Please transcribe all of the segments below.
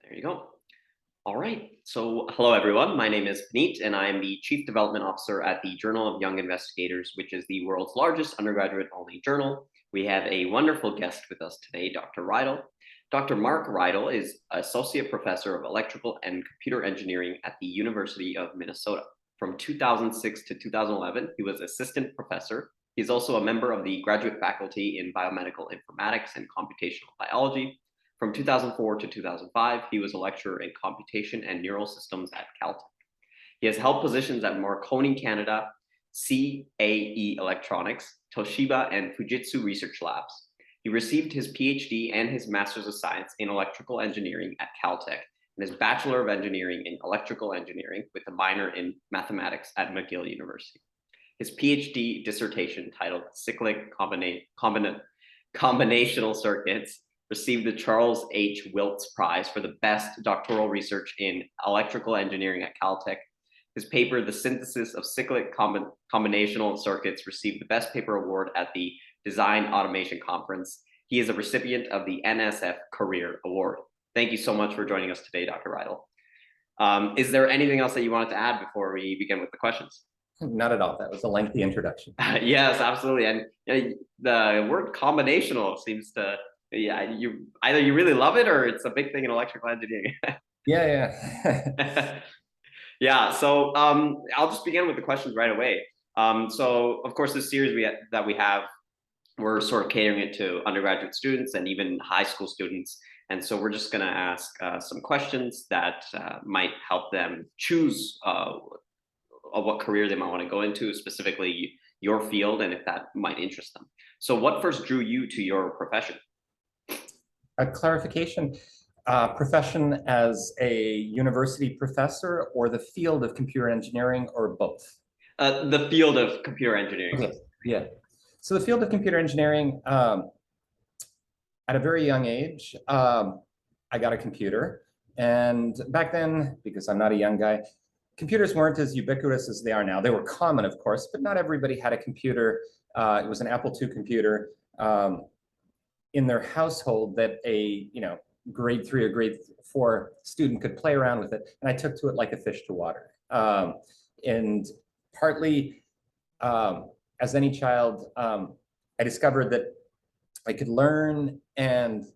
There you go. All right. So, hello, everyone. My name is Paneet, and I am the Chief Development Officer at the Journal of Young Investigators, which is the world's largest undergraduate-only journal. We have a wonderful guest with us today, Dr. Rydell. Dr. Mark Rydell is Associate Professor of Electrical and Computer Engineering at the University of Minnesota. From 2006 to 2011, he was Assistant Professor. He's also a member of the graduate faculty in Biomedical Informatics and Computational Biology. From 2004 to 2005, he was a lecturer in computation and neural systems at Caltech. He has held positions at Marconi Canada, CAE Electronics, Toshiba, and Fujitsu Research Labs. He received his PhD and his Master's of Science in Electrical Engineering at Caltech and his Bachelor of Engineering in Electrical Engineering with a minor in Mathematics at McGill University. His PhD dissertation titled Cyclic Combinational Circuits received the Charles H. Wiltz Prize for the best doctoral research in electrical engineering at Caltech. His paper, The Synthesis of Cyclic Combinational Circuits, received the Best Paper Award at the Design Automation Conference. He is a recipient of the NSF Career Award. Thank you so much for joining us today, Dr. Rydell. Is there anything else that you wanted to add before we begin with the questions? Not at all. That was a lengthy introduction. Yes, absolutely. And the word combinational seems to, you either you really love it or it's a big thing in electrical engineering. Yeah. Yeah. So I'll just begin with the questions right away. So of course, this series that we have, we're sort of catering it to undergraduate students and even high school students. And so we're just going to ask some questions that might help them choose what career they might want to go into, specifically your field, and if that might interest them. So what first drew you to your profession? A clarification, profession as a university professor or the field of computer engineering or both? The field of computer engineering. Okay. Yeah. So the field of computer engineering, at a very young age, I got a computer. And back then, because I'm not a young guy, computers weren't as ubiquitous as they are now. They were common, of course, but not everybody had a computer. It was an Apple II computer in their household that a grade 3 or grade 4 student could play around with it. And I took to it like a fish to water. And partly, as any child, I discovered that I could learn and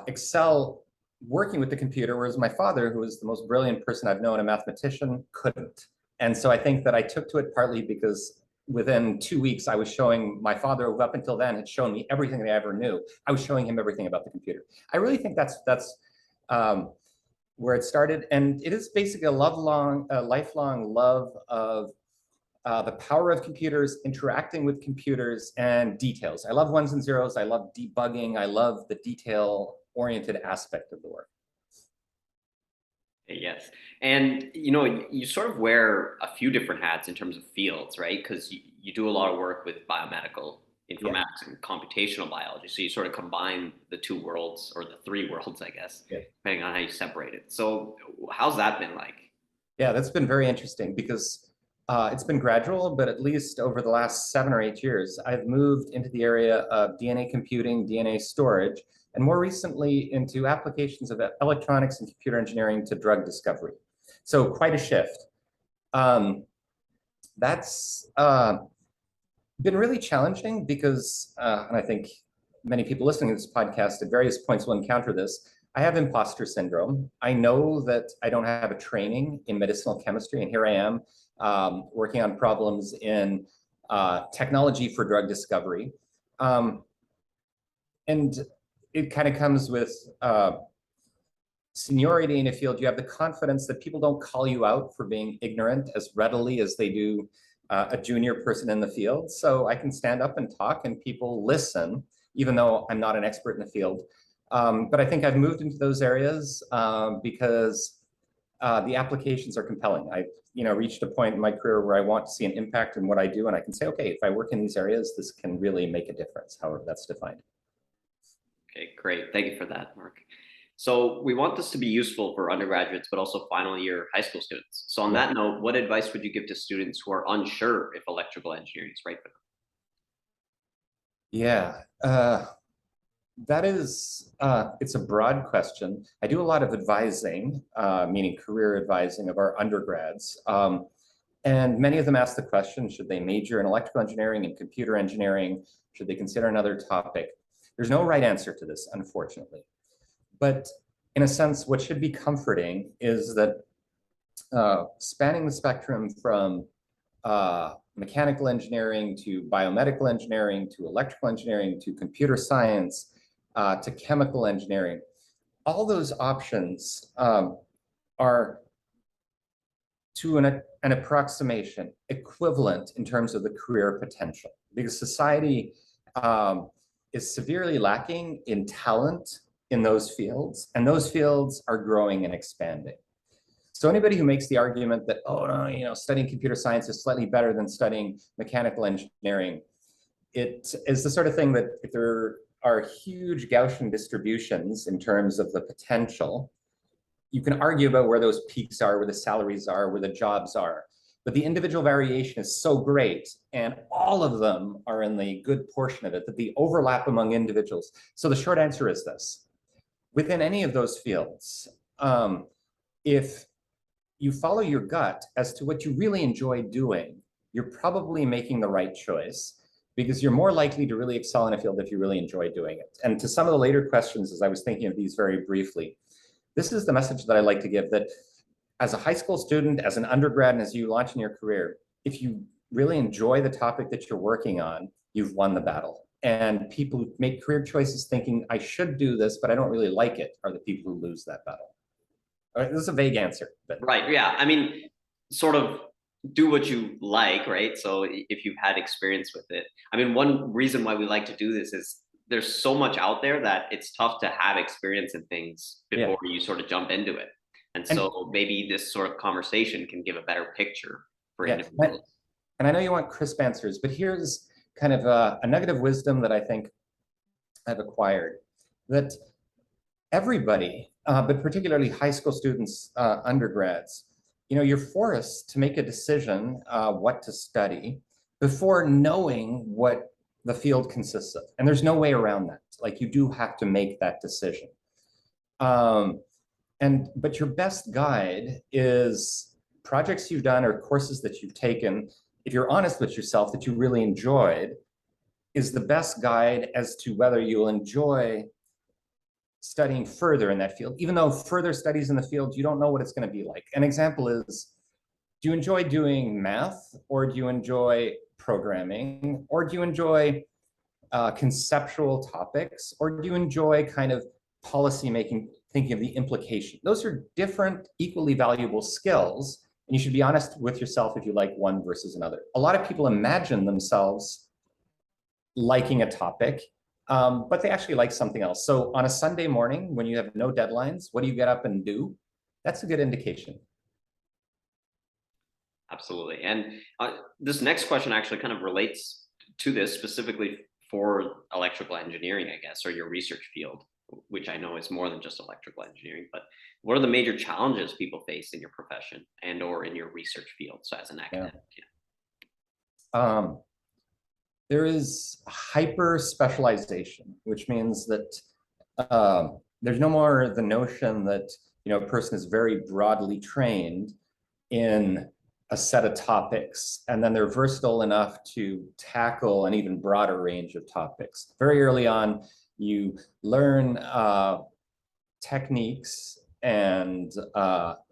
excel working with the computer, whereas my father, who was the most brilliant person I've known, a mathematician, couldn't. And so I think that I took to it partly because within 2 weeks, I was showing my father, who up until then had shown me everything that I ever knew. I was showing him everything about the computer. I really think that's where it started. And it is basically a lifelong love of the power of computers, interacting with computers, and details. I love ones and zeros. I love debugging. I love the detail-oriented aspect of the work. Yes. And, you sort of wear a few different hats in terms of fields, right? Because you do a lot of work with biomedical informatics and computational biology. So you sort of combine the two worlds, or the three worlds, I guess, depending on how you separate it. So how's that been like? Yeah, that's been very interesting because it's been gradual, but at least over the last 7 or 8 years, I've moved into the area of DNA computing, DNA storage, and more recently into applications of electronics and computer engineering to drug discovery. So quite a shift. That's been really challenging because, and I think many people listening to this podcast at various points will encounter this, I have imposter syndrome. I know that I don't have a training in medicinal chemistry, and here I am working on problems in technology for drug discovery. And it kind of comes with seniority in a field. You have the confidence that people don't call you out for being ignorant as readily as they do a junior person in the field. So I can stand up and talk and people listen, even though I'm not an expert in the field. But I think I've moved into those areas because the applications are compelling. I've reached a point in my career where I want to see an impact in what I do, and I can say, okay, if I work in these areas, this can really make a difference, however that's defined. Okay, great. Thank you for that, Mark. So we want this to be useful for undergraduates, but also final year high school students. So on that note, what advice would you give to students who are unsure if electrical engineering is right for them? Yeah. That is, it's a broad question. I do a lot of advising, meaning career advising of our undergrads. And many of them ask the question, should they major in electrical engineering and computer engineering? Should they consider another topic? There's no right answer to this, unfortunately. But in a sense, what should be comforting is that spanning the spectrum from mechanical engineering to biomedical engineering to electrical engineering to computer science to chemical engineering, all those options are to an approximation equivalent in terms of the career potential, because society is severely lacking in talent in those fields, and those fields are growing and expanding. So anybody who makes the argument that, oh, no, studying computer science is slightly better than studying mechanical engineering, it is the sort of thing that if there are huge Gaussian distributions in terms of the potential, you can argue about where those peaks are, where the salaries are, where the jobs are. But the individual variation is so great, and all of them are in the good portion of it, that the overlap among individuals. So the short answer is this. Within any of those fields, if you follow your gut as to what you really enjoy doing, you're probably making the right choice, because you're more likely to really excel in a field if you really enjoy doing it. And to some of the later questions, as I was thinking of these very briefly, this is the message that I like to give, that as a high school student, as an undergrad, and as you launch in your career, if you really enjoy the topic that you're working on, you've won the battle. And people who make career choices thinking, I should do this, but I don't really like it, are the people who lose that battle. All right, this is a vague answer. But Right. Yeah. I mean, sort of do what you like, right? So if you've had experience with it, I mean, one reason why we like to do this is there's so much out there that it's tough to have experience in things yeah, before you sort of jump into it. And and so maybe this sort of conversation can give a better picture for yeah, individuals. and I know you want crisp answers, but here's kind of a nugget of wisdom that I think I've acquired, that everybody, but particularly high school students, undergrads, you're forced to make a decision what to study before knowing what the field consists of. And there's no way around that. Like, you do have to make that decision. But your best guide is projects you've done or courses that you've taken, if you're honest with yourself, that you really enjoyed, is the best guide as to whether you'll enjoy studying further in that field, even though further studies in the field, you don't know what it's going to be like. An example is, do you enjoy doing math, or do you enjoy programming, or do you enjoy conceptual topics, or do you enjoy kind of policy making, thinking of the implication? Those are different, equally valuable skills, and you should be honest with yourself if you like one versus another. A lot of people imagine themselves liking a topic, but they actually like something else. So on a Sunday morning, when you have no deadlines, what do you get up and do? That's a good indication. Absolutely. And this next question actually kind of relates to this specifically for electrical engineering, I guess, or your research field, which I know is more than just electrical engineering. But what are the major challenges people face in your profession and or in your research field? So as an academic, There is hyper specialization, which means that there's no more the notion that a person is very broadly trained in a set of topics, and then they're versatile enough to tackle an even broader range of topics. Very early on, you learn techniques and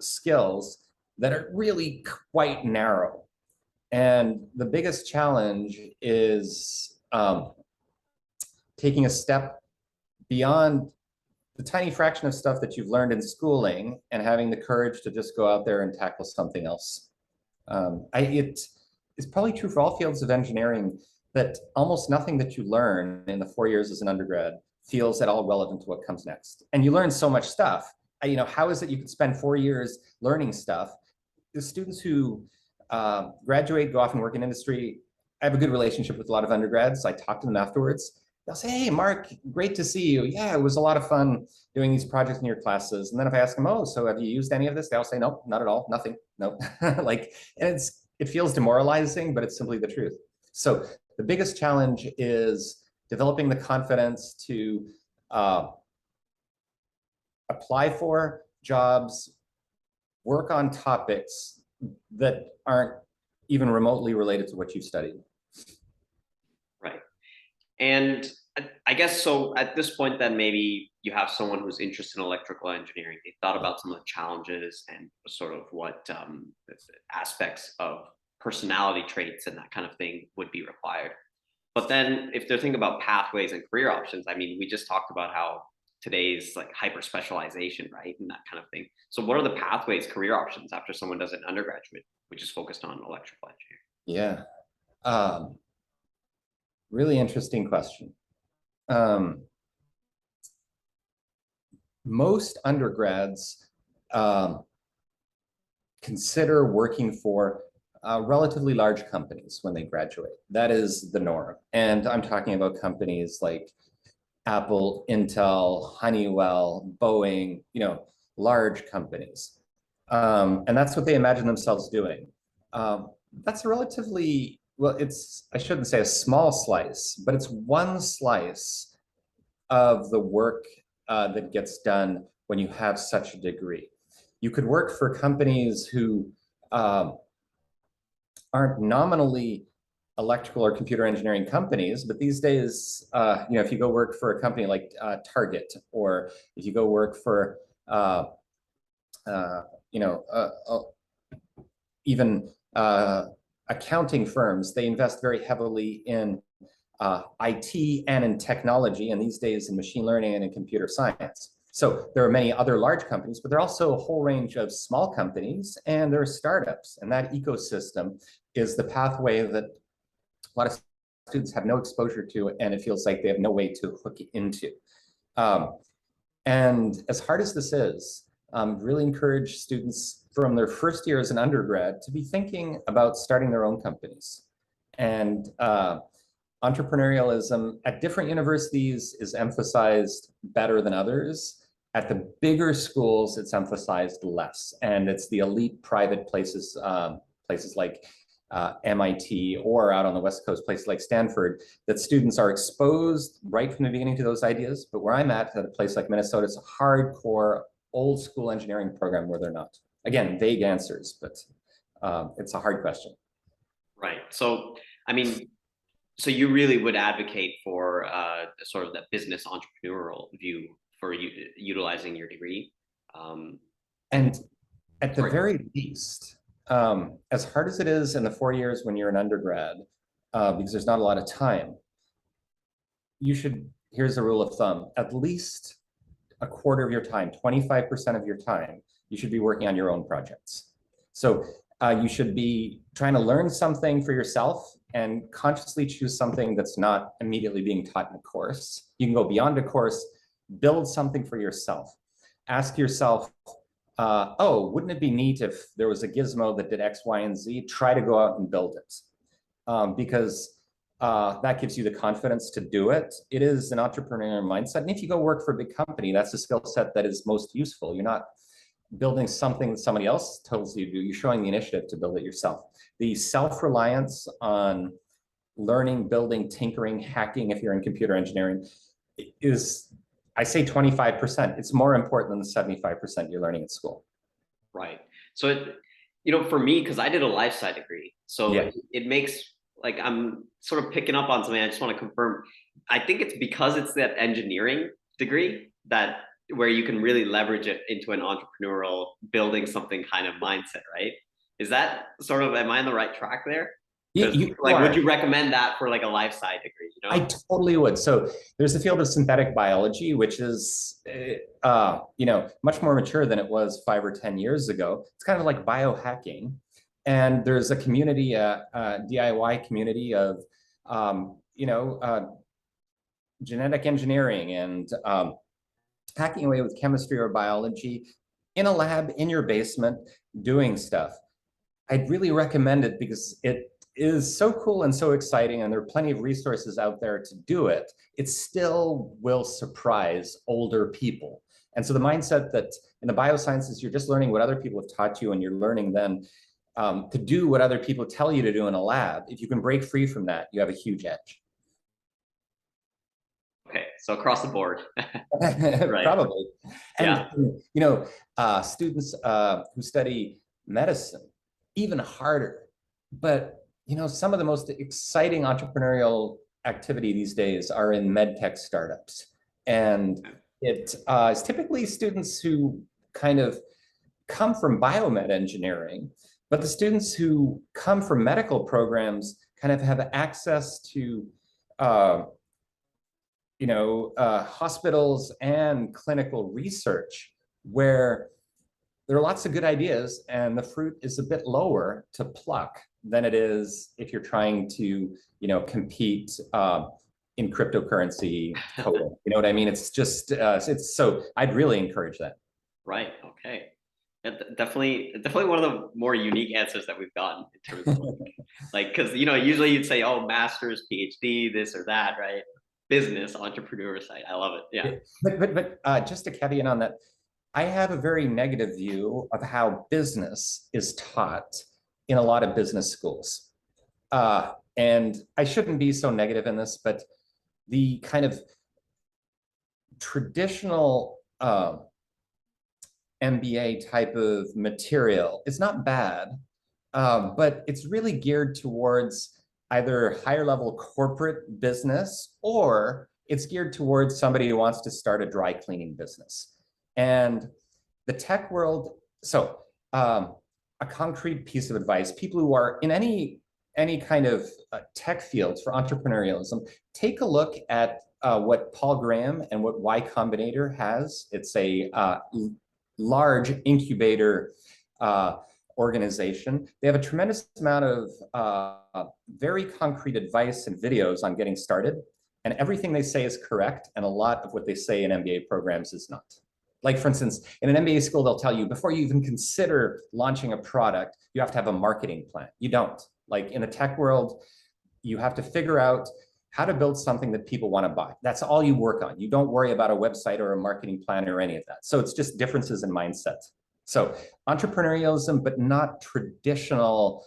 skills that are really quite narrow. And the biggest challenge is taking a step beyond the tiny fraction of stuff that you've learned in schooling and having the courage to just go out there and tackle something else. It's probably true for all fields of engineering that almost nothing that you learn in the 4 years as an undergrad feels at all relevant to what comes next. And you learn so much stuff. How is it you could spend 4 years learning stuff? The students who graduate, go off and work in industry, I have a good relationship with a lot of undergrads. I talk to them afterwards. They'll say, hey, Mark, great to see you. Yeah, it was a lot of fun doing these projects in your classes. And then if I ask them, oh, so have you used any of this? They'll say, nope, not at all, nothing, nope. And it feels demoralizing, but it's simply the truth. So the biggest challenge is developing the confidence to uh, apply for jobs, work on topics that aren't even remotely related to what you studied. Right. And I guess so at this point, then maybe you have someone who's interested in electrical engineering. They thought about some of the challenges and sort of what aspects of personality traits and that kind of thing would be required. But then if they're thinking about pathways and career options, I mean, we just talked about how today's like hyper specialization, right? And that kind of thing. So what are the pathways, career options after someone does an undergraduate, which is focused on electrical engineering? Yeah. Um, Really interesting question. Most undergrads um, consider working for relatively large companies when they graduate. That is the norm. And I'm talking about companies like Apple, Intel, Honeywell, Boeing, large companies. And that's what they imagine themselves doing. That's a relatively, well, I shouldn't say a small slice, but it's one slice of the work that gets done when you have such a degree. You could work for companies who um, aren't nominally electrical or computer engineering companies, but these days, if you go work for a company like Target, or if you go work for, uh, you know, uh, uh, even accounting firms, they invest very heavily in IT and in technology, and these days in machine learning and in computer science. So there are many other large companies, but there are also a whole range of small companies, and there are startups. And that ecosystem is the pathway that a lot of students have no exposure to, and it feels like they have no way to hook into. Um, and as hard as this is, really encourage students from their first year as an undergrad to be thinking about starting their own companies. And entrepreneurialism at different universities is emphasized better than others. At the bigger schools, it's emphasized less. And it's the elite private places, places like MIT, or out on the West Coast, places like Stanford, that students are exposed right from the beginning to those ideas. But where I'm at a place like Minnesota, it's a hardcore old school engineering program where they're not. Again, vague answers, but it's a hard question. Right. So, I mean, so you really would advocate for sort of that business entrepreneurial view for utilizing your degree. And And at the sorry. very least, as hard as it is in the 4 years when you're an undergrad, because there's not a lot of time, here's a rule of thumb, at least a quarter of your time, 25% of your time, you should be working on your own projects. So you should be trying to learn something for yourself and consciously choose something that's not immediately being taught in a course. You can go beyond a course, build something for yourself. Ask yourself, oh, wouldn't it be neat if there was a gizmo that did X, Y, and Z? Try to go out and build it. Because that gives you the confidence to do it. It is an entrepreneurial mindset. And if you go work for a big company, that's the skill set that is most useful. You're not building something that somebody else tells you to do. You're showing the initiative to build it yourself. The self-reliance on learning, building, tinkering, hacking, if you're in computer engineering, is, I say 25%. It's more important than the 75% you're learning at school. Right. So, for me, because I did a life sci degree, so Yeah. it makes like I'm sort of picking up on something. I just want to confirm. I think it's because it's that engineering degree that where you can really leverage it into an entrepreneurial building something kind of mindset, right? Is that sort of, am I on the right track there? Because You like, would are. you recommend that for like a life sci degree? I totally would. So there's the field of synthetic biology, which is, much more mature than it was 5 or 10 years ago. It's kind of like biohacking, and there's a community, DIY community of, genetic engineering and hacking away with chemistry or biology in a lab in your basement doing stuff. I'd really recommend it because it is so cool and so exciting, and there are plenty of resources out there to do it. It still will surprise older people. And so the mindset that in the biosciences, you're just learning what other people have taught you, and you're learning then to do what other people tell you to do in a lab. If you can break free from that, you have a huge edge. Okay, So across the board. Right. Probably. And Yeah. students who study medicine, even harder. But some of the most exciting entrepreneurial activity these days are in med tech startups, and it is typically students who kind of come from biomed engineering, but the students who come from medical programs kind of have access to uh, hospitals and clinical research where there are lots of good ideas and the fruit is a bit lower to pluck than it is if you're trying to, compete in cryptocurrency coding. You know what I mean? It's just, it's so I'd really encourage that. Right. Okay. Yeah, definitely one of the more unique answers that we've gotten in terms of because usually you'd say, oh, master's, PhD, this or that, right? Business, entrepreneur side. I love it. Yeah. But just a caveat on that, I have a very negative view of how business is taught in a lot of business schools. And I shouldn't be so negative in this, but the kind of traditional MBA type of material is not bad, but it's really geared towards either higher level corporate business or it's geared towards somebody who wants to start a dry cleaning business. And the tech world, so a concrete piece of advice, people who are in any kind of tech fields for entrepreneurialism, take a look at what Paul Graham and what Y Combinator has. It's a large incubator organization. They have a tremendous amount of very concrete advice and videos on getting started. And everything they say is correct. And a lot of what they say in MBA programs is not. Like, for instance, in an MBA school, they'll tell you before you even consider launching a product, you have to have a marketing plan. You don't. Like in the tech world, you have to figure out how to build something that people want to buy. That's all you work on. You don't worry about a website or a marketing plan or any of that. So it's just differences in mindset. So entrepreneurialism, but not traditional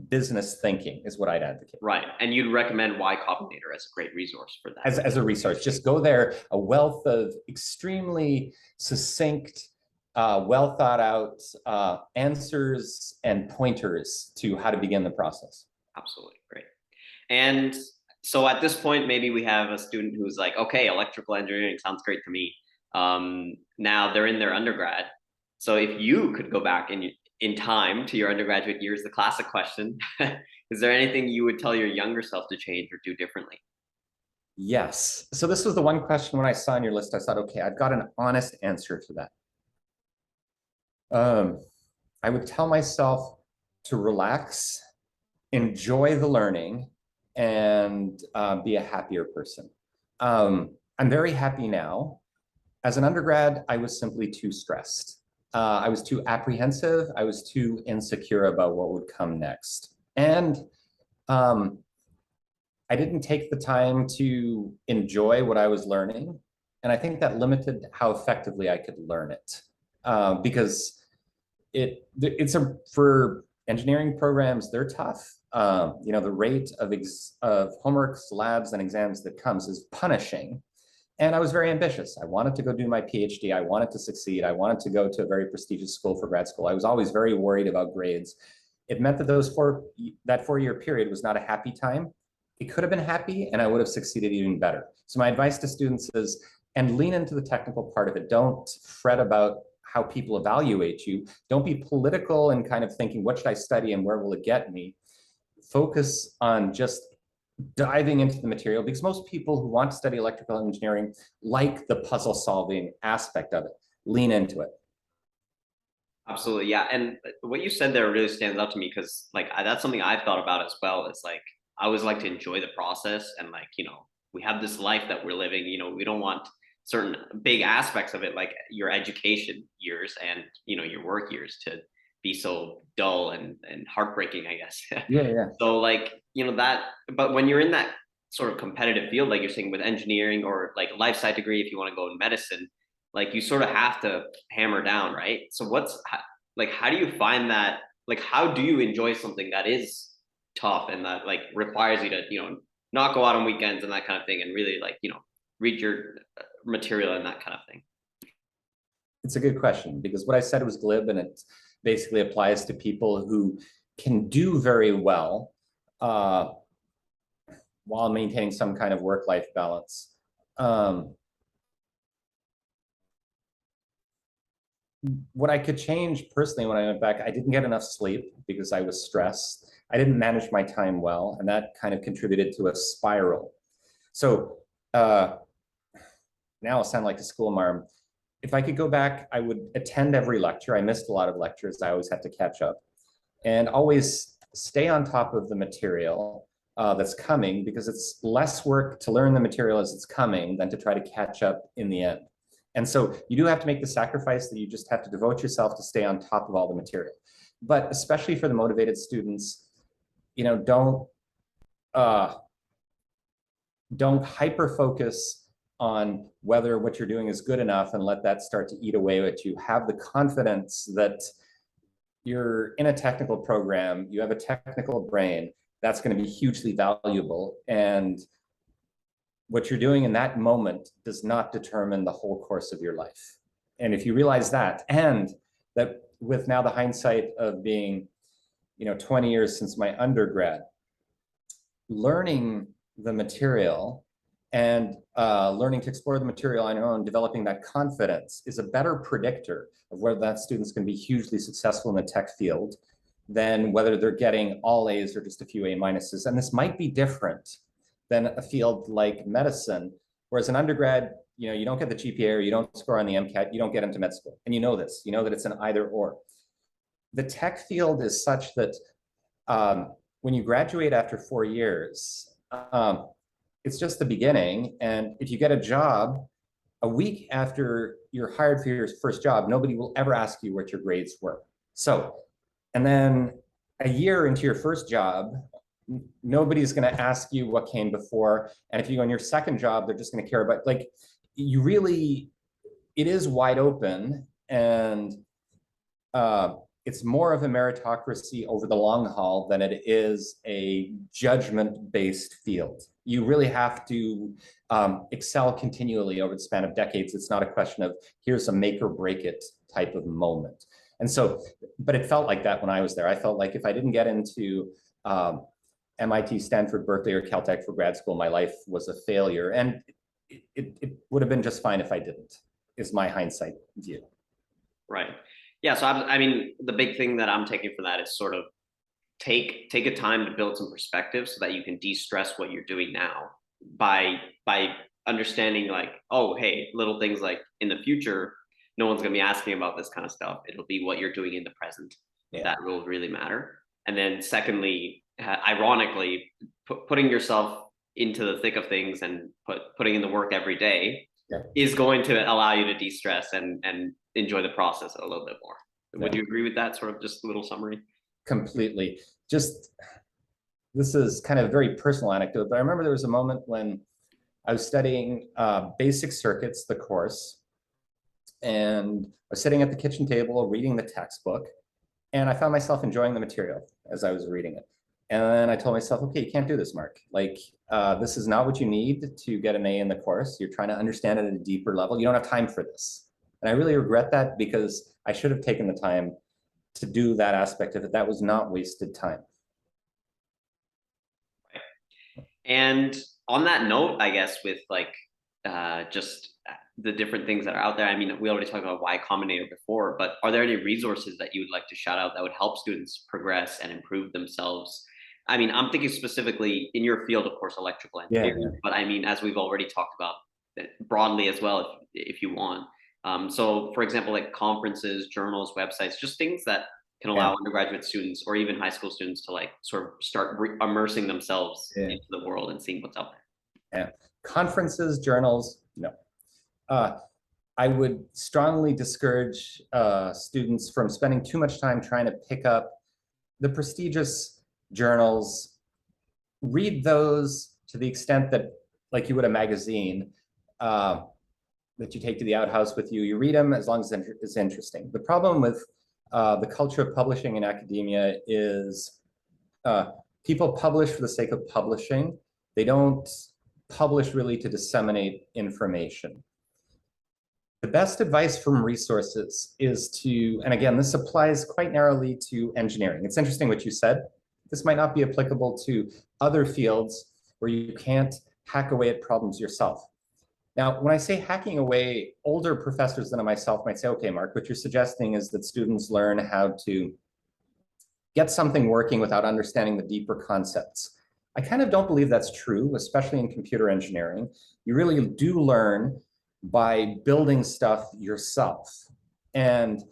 business thinking is what I'd advocate. Right. And you'd recommend Y Combinator as a great resource for that. As a resource, just go there, a wealth of extremely succinct, well thought out answers and pointers to how to begin the process. Absolutely. Great. And so at this point, maybe we have a student who's like, okay, electrical engineering sounds great to me. Now they're in their undergrad. So if you could go back in time to your undergraduate years, the classic question, is there anything you would tell your younger self to change or do differently? Yes. So this was the one question when I saw on your list, I thought, okay, I've got an honest answer to that. I would tell myself to relax, enjoy the learning, and be a happier person. I'm very happy now. As an undergrad, I was simply too stressed. I was too apprehensive. I was too insecure about what would come next. And I didn't take the time to enjoy what I was learning. And I think that limited how effectively I could learn it. Because for engineering programs, they're tough. The rate of homeworks, labs, and exams that comes is punishing. And I was very ambitious. I wanted to go do my PhD. I wanted to succeed. I wanted to go to a very prestigious school for grad school. I was always very worried about grades. It meant that that 4-year period was not a happy time. It could have been happy, and I would have succeeded even better. So my advice to students is, and lean into the technical part of it. Don't fret about how people evaluate you. Don't be political and kind of thinking, what should I study and where will it get me? Focus on just diving into the material, because most people who want to study electrical engineering like the puzzle solving aspect of it. Lean into it. Absolutely. Yeah. And what you said there really stands out to me because that's something I've thought about as well. It's like, I always like to enjoy the process and we have this life that we're living, we don't want certain big aspects of it, like your education years and, your work years to be so dull and heartbreaking, I guess. Yeah. So but when you're in that sort of competitive field, like you're saying with engineering or like life sci degree, if you want to go in medicine, you sort of have to hammer down, right? So how do you find that, how do you enjoy something that is tough and that requires you to, not go out on weekends and that kind of thing and really read your material and that kind of thing? It's a good question because what I said was glib and it basically applies to people who can do very well uh, while maintaining some kind of work-life balance. What I could change personally when I went back, I didn't get enough sleep because I was stressed. I didn't manage my time well, and that kind of contributed to a spiral. So now I'll sound like a school marm. If I could go back, I would attend every lecture. I missed a lot of lectures. I always had to catch up and always stay on top of the material that's coming because it's less work to learn the material as it's coming than to try to catch up in the end. And so you do have to make the sacrifice that you just have to devote yourself to stay on top of all the material. But especially for the motivated students, you know, don't hyper focus on whether what you're doing is good enough and let that start to eat away at you. Have the confidence that you're in a technical program, you have a technical brain, that's going to be hugely valuable. And what you're doing in that moment does not determine the whole course of your life. And if you realize that, and that with now the hindsight of being, 20 years since my undergrad, learning the material and learning to explore the material on your own, developing that confidence is a better predictor of whether that student's going to be hugely successful in the tech field than whether they're getting all A's or just a few A minuses. And this might be different than a field like medicine, whereas an undergrad, you don't get the GPA or you don't score on the MCAT, you don't get into med school. And you know this, you know that it's an either or. The tech field is such that when you graduate after 4 years, it's just the beginning. And if you get a job a week after you're hired for your first job, nobody will ever ask you what your grades were. So, and then a year into your first job, nobody's going to ask you what came before. And if you go on your second job, they're just going to care about, like, you really, it is wide open. And it's more of a meritocracy over the long haul than it is a judgment-based field. You really have to excel continually over the span of decades. It's not a question of here's a make or break it type of moment. And so, but it felt like that when I was there. I felt like if I didn't get into MIT, Stanford, Berkeley, or Caltech for grad school, my life was a failure. And it would have been just fine if I didn't, is my hindsight view. Right. Yeah. So I mean, the big thing that I'm taking from that is sort of take a time to build some perspective so that you can de-stress what you're doing now by understanding, like, oh, hey, little things like in the future, no one's going to be asking about this kind of stuff. It'll be what you're doing in the present that will really matter. And then secondly, ironically, putting yourself into the thick of things and putting in the work every day is going to allow you to de-stress and enjoy the process a little bit more. Would you agree with that sort of just a little summary? Completely. Just, this is kind of a very personal anecdote, but I remember there was a moment when I was studying basic circuits, the course, and I was sitting at the kitchen table reading the textbook, and I found myself enjoying the material as I was reading it. And then I told myself, okay, you can't do this, Mark. Like, this is not what you need to get an A in the course. You're trying to understand it at a deeper level. You don't have time for this. And I really regret that because I should have taken the time to do that aspect of it. That was not wasted time. And on that note, I guess with like just the different things that are out there, I mean, we already talked about Y Combinator before, but are there any resources that you would like to shout out that would help students progress and improve themselves? I mean, I'm thinking specifically in your field, of course, electrical engineering, but I mean, as we've already talked about broadly as well, if you want. So for example, like conferences, journals, websites, just things that can allow undergraduate students or even high school students to like sort of start immersing themselves into the world and seeing what's out there. Yeah. Conferences, journals, no. I would strongly discourage students from spending too much time trying to pick up the prestigious journals. Read those to the extent that, like you would a magazine that you take to the outhouse with you. You read them as long as it's interesting. The problem with the culture of publishing in academia is people publish for the sake of publishing. They don't publish really to disseminate information. The best advice from resources is to, and again, this applies quite narrowly to engineering. It's interesting what you said. This might not be applicable to other fields where you can't hack away at problems yourself. Now, when I say hacking away, older professors than myself might say, okay, Mark, what you're suggesting is that students learn how to get something working without understanding the deeper concepts. I kind of don't believe that's true, especially in computer engineering. You really do learn by building stuff yourself. And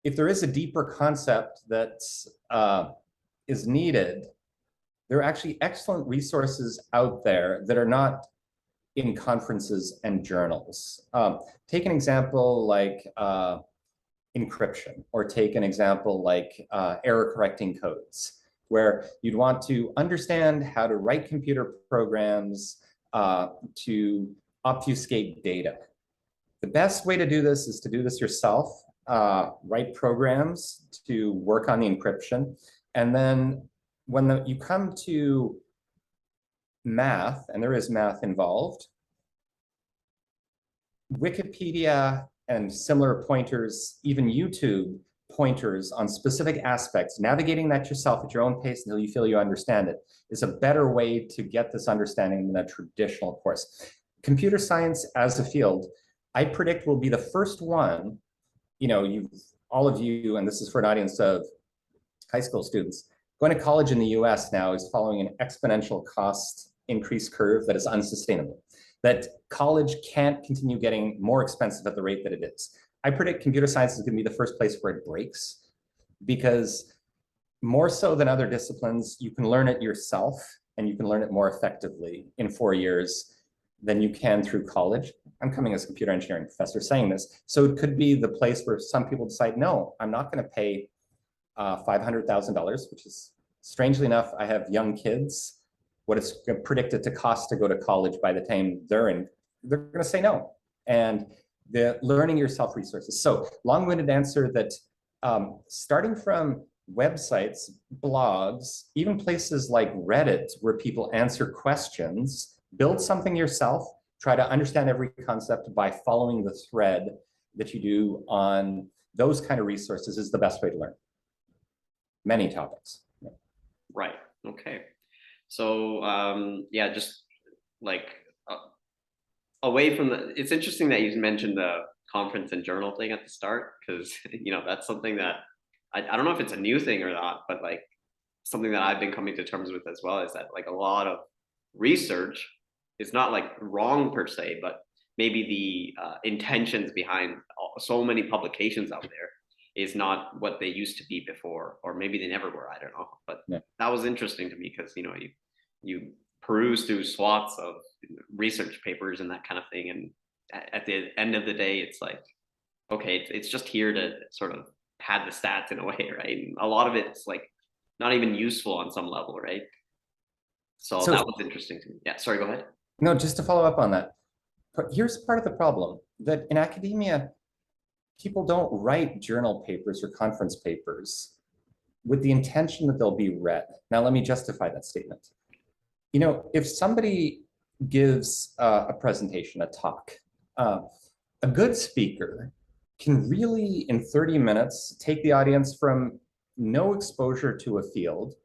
if there is a deeper concept that is needed, there are actually excellent resources out there that are not in conferences and journals. Take an example like encryption, or take an example like error correcting codes, where you'd want to understand how to write computer programs to obfuscate data. The best way to do this is to do this yourself, write programs to work on the encryption. And then when you come to math, and there is math involved, Wikipedia and similar pointers, even YouTube pointers on specific aspects, navigating that yourself at your own pace until you feel you understand it, is a better way to get this understanding than a traditional course. Computer science as a field, I predict, will be the first one, all of you, and this is for an audience of high school students, going to college in the US now is following an exponential cost increase curve that is unsustainable, that college can't continue getting more expensive at the rate that it is. I predict computer science is going to be the first place where it breaks, because more so than other disciplines, you can learn it yourself, and you can learn it more effectively in 4 years than you can through college. I'm coming as a computer engineering professor saying this. So it could be the place where some people decide, no, I'm not going to pay $500,000, which is, strangely enough, I have young kids, what it's predicted to cost to go to college by the time they're in, they're going to say no. And the learning yourself resources. So long-winded answer that starting from websites, blogs, even places like Reddit, where people answer questions, build something yourself, try to understand every concept by following the thread that you do on those kind of resources is the best way to learn many topics. Right. Okay. So yeah, just like away from it's interesting that you mentioned the conference and journal thing at the start, because that's something that I don't know if it's a new thing or not, but like something that I've been coming to terms with as well is that like a lot of research is not like wrong per se, but maybe the intentions behind so many publications out there is not what they used to be before, or maybe they never were. I don't know, but yeah, that was interesting to me because you peruse through swaths of research papers and that kind of thing, and at the end of the day, it's like, okay, it's just here to sort of pad the stats in a way, right? And a lot of it's like not even useful on some level, right? So that was interesting to me. Yeah, sorry, go ahead. No, just to follow up on that. Here's part of the problem, that in academia, people don't write journal papers or conference papers with the intention that they'll be read. Now, let me justify that statement. If somebody gives a presentation, a talk, a good speaker can really, in 30 minutes, take the audience from no exposure to a field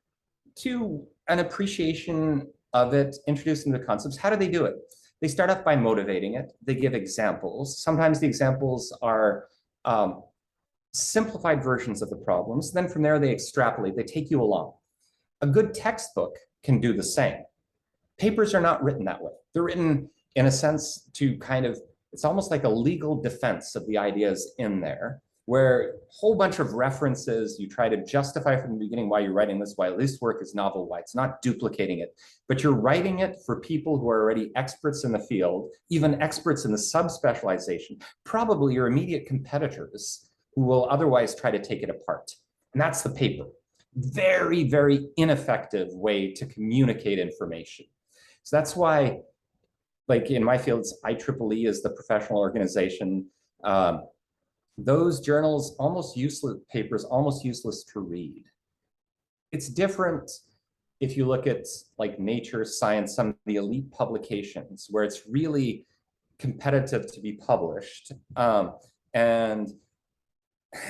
to an appreciation of it, introducing the concepts. How do they do it? They start off by motivating it. They give examples. Sometimes the examples are simplified versions of the problems. Then from there, they extrapolate. They take you along. A good textbook can do the same. Papers are not written that way. They're written in a sense to kind of, it's almost like a legal defense of the ideas in there, where a whole bunch of references, you try to justify from the beginning why you're writing this, why this work is novel, why it's not duplicating it, but you're writing it for people who are already experts in the field, even experts in the subspecialization, probably your immediate competitors who will otherwise try to take it apart. And that's the paper. Very, very ineffective way to communicate information. So that's why, like in my fields, IEEE is the professional organization. Those journals, almost useless papers, almost useless to read. It's different if you look at like Nature, Science, some of the elite publications where it's really competitive to be published, and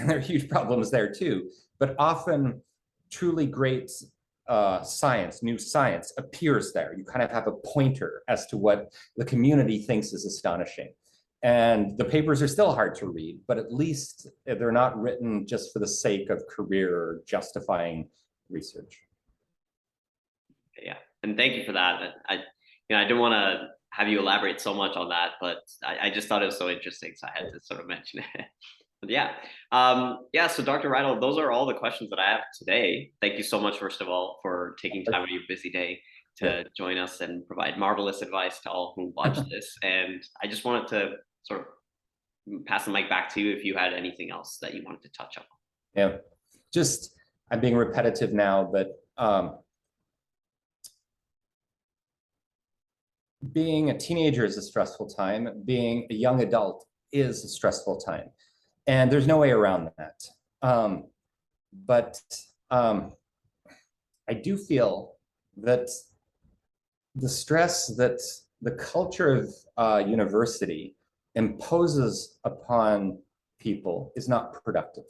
there are huge problems there too, but often truly great science, new science appears there. You kind of have a pointer as to what the community thinks is astonishing. And the papers are still hard to read, but at least they're not written just for the sake of career or justifying research. Yeah, and thank you for that. I didn't want to have you elaborate so much on that, but I just thought it was so interesting, so I had to sort of mention it. But yeah, yeah. So Dr. Rydell, those are all the questions that I have today. Thank you so much, first of all, for taking time out of your busy day to join us and provide marvelous advice to all who watch this. And I just wanted to sort of pass the mic back to you if you had anything else that you wanted to touch on. Yeah, just I'm being repetitive now, but being a teenager is a stressful time. Being a young adult is a stressful time. And there's no way around that. But I do feel that the stress that the culture of university imposes upon people is not productive.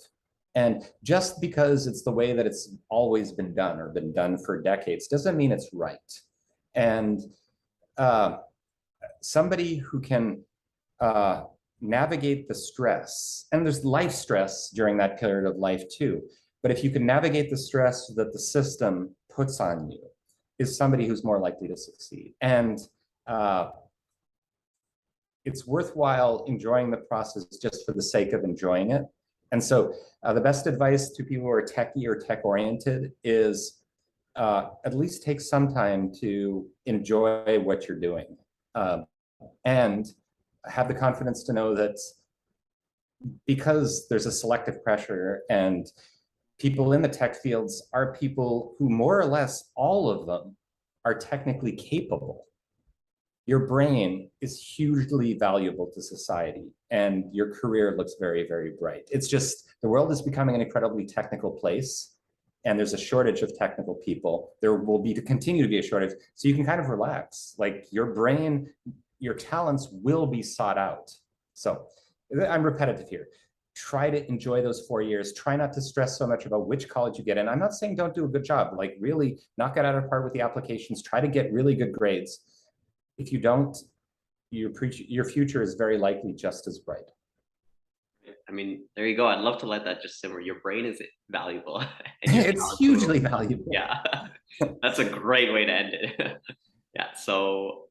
And just because it's the way that it's always been done or been done for decades doesn't mean it's right. And somebody who can navigate the stress, and there's life stress during that period of life too, but if you can navigate the stress that the system puts on you, is somebody who's more likely to succeed. And it's worthwhile enjoying the process just for the sake of enjoying it. And so the best advice to people who are techie or tech oriented is at least take some time to enjoy what you're doing. And have the confidence to know that because there's a selective pressure and people in the tech fields are people who more or less all of them are technically capable. Your brain is hugely valuable to society and your career looks very, very bright. It's just the world is becoming an incredibly technical place and there's a shortage of technical people. There will be to continue to be a shortage. So you can kind of relax. Like your brain, your talents will be sought out. So I'm repetitive here. Try to enjoy those 4 years. Try not to stress so much about which college you get in. I'm not saying don't do a good job. Like really knock it out of the park with the applications. Try to get really good grades. If you don't, your future is very likely just as bright. I mean, there you go. I'd love to let that just simmer. Your brain is valuable. And it's hugely valuable. Yeah, that's a great way to end it. Yeah. So